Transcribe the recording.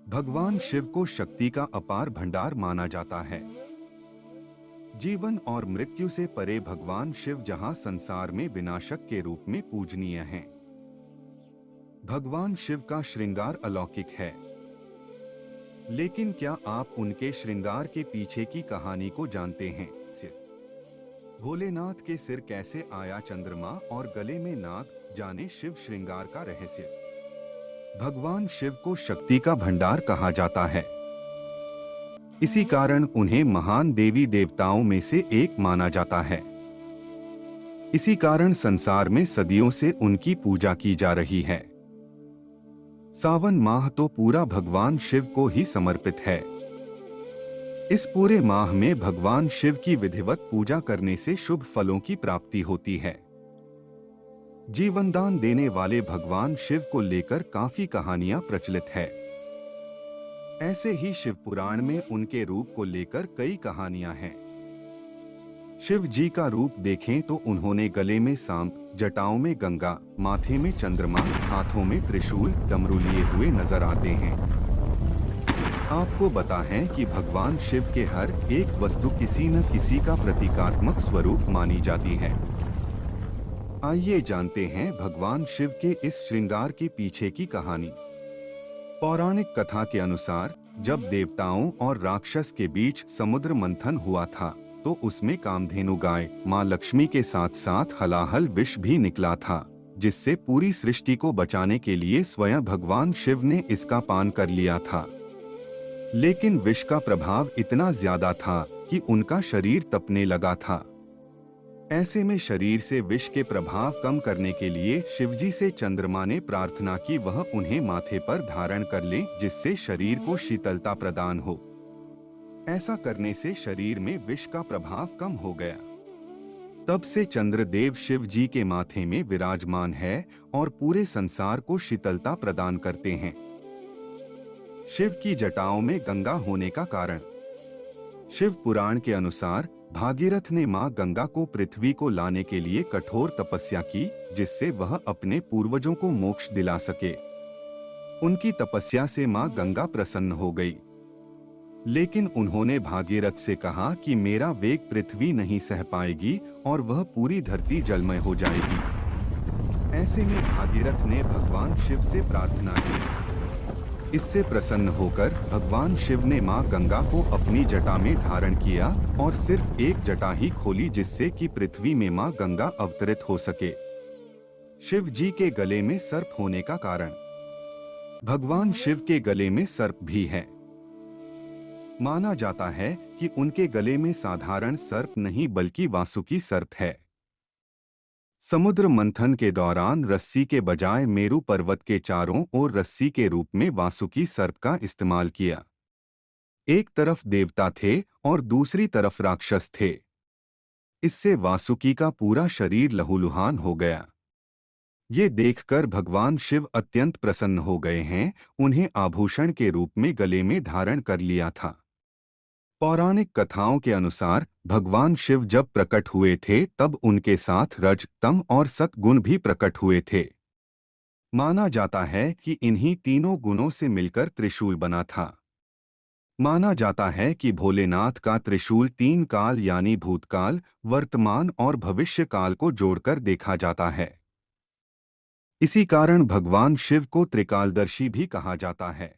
भगवान शिव को शक्ति का अपार भंडार माना जाता है। जीवन और मृत्यु से परे भगवान शिव जहां संसार में विनाशक के रूप में पूजनीय हैं। भगवान शिव का श्रृंगार अलौकिक है, लेकिन क्या आप उनके श्रृंगार के पीछे की कहानी को जानते हैं? भोलेनाथ के सिर कैसे आया चंद्रमा और गले में नाग, जाने शिव श्रृंगार का रहस्य। भगवान शिव को शक्ति का भंडार कहा जाता है। इसी कारण उन्हें महान देवी देवताओं में से एक माना जाता है। इसी कारण संसार में सदियों से उनकी पूजा की जा रही है। सावन माह तो पूरा भगवान शिव को ही समर्पित है। इस पूरे माह में भगवान शिव की विधिवत पूजा करने से शुभ फलों की प्राप्ति होती है। जीवनदान देने वाले भगवान शिव को लेकर काफी कहानियां प्रचलित है। ऐसे ही शिव पुराण में उनके रूप को लेकर कई कहानियां हैं। शिव जी का रूप देखें तो उन्होंने गले में सांप, जटाओं में गंगा, माथे में चंद्रमा, हाथों में त्रिशूल, डमरू लिए हुए नजर आते हैं। आपको बता है कि भगवान शिव के हर एक वस्तु किसी न किसी का प्रतीकात्मक स्वरूप मानी जाती है। आइए जानते हैं भगवान शिव के इस श्रृंगार के पीछे की कहानी। पौराणिक कथा के अनुसार जब देवताओं और राक्षस के बीच समुद्र मंथन हुआ था तो उसमें कामधेनु गाय मां लक्ष्मी के साथ साथ हलाहल विष भी निकला था, जिससे पूरी सृष्टि को बचाने के लिए स्वयं भगवान शिव ने इसका पान कर लिया था। लेकिन विष का प्रभाव इतना ज्यादा था कि उनका शरीर तपने लगा था। ऐसे में शरीर से विष के प्रभाव कम करने के लिए शिवजी से चंद्रमा ने प्रार्थना की वह उन्हें माथे पर धारण कर लें, जिससे शरीर को शीतलता प्रदान हो। ऐसा करने से शरीर में विष का प्रभाव कम हो गया। तब से चंद्रदेव शिव जी के माथे में विराजमान है और पूरे संसार को शीतलता प्रदान करते हैं। शिव की जटाओं में गंगा होने का कारण। शिव पुराण के अनुसार भागीरथ ने मां गंगा को पृथ्वी को लाने के लिए कठोर तपस्या की, जिससे वह अपने पूर्वजों को मोक्ष दिला सके। उनकी तपस्या से मां गंगा प्रसन्न हो गई, लेकिन उन्होंने भागीरथ से कहा कि मेरा वेग पृथ्वी नहीं सह पाएगी और वह पूरी धरती जलमय हो जाएगी। ऐसे में भागीरथ ने भगवान शिव से प्रार्थना की। इससे प्रसन्न होकर भगवान शिव ने मां गंगा को अपनी जटा में धारण किया और सिर्फ एक जटा ही खोली, जिससे कि पृथ्वी में मां गंगा अवतरित हो सके। शिव जी के गले में सर्प होने का कारण। भगवान शिव के गले में सर्प भी है। माना जाता है कि उनके गले में साधारण सर्प नहीं बल्कि वासुकी सर्प है। समुद्र मंथन के दौरान रस्सी के बजाय मेरु पर्वत के चारों ओर रस्सी के रूप में वासुकी सर्प का इस्तेमाल किया। एक तरफ देवता थे और दूसरी तरफ राक्षस थे। इससे वासुकी का पूरा शरीर लहूलुहान हो गया। ये देखकर भगवान शिव अत्यंत प्रसन्न हो गए हैं। उन्हें आभूषण के रूप में गले में धारण कर लिया था। पौराणिक कथाओं के अनुसार भगवान शिव जब प्रकट हुए थे तब उनके साथ रज, तम और सत गुण भी प्रकट हुए थे। माना जाता है कि इन्हीं तीनों गुणों से मिलकर त्रिशूल बना था। माना जाता है कि भोलेनाथ का त्रिशूल 3 काल यानी भूतकाल, वर्तमान और भविष्य काल को जोड़कर देखा जाता है। इसी कारण भगवान शिव को त्रिकालदर्शी भी कहा जाता है।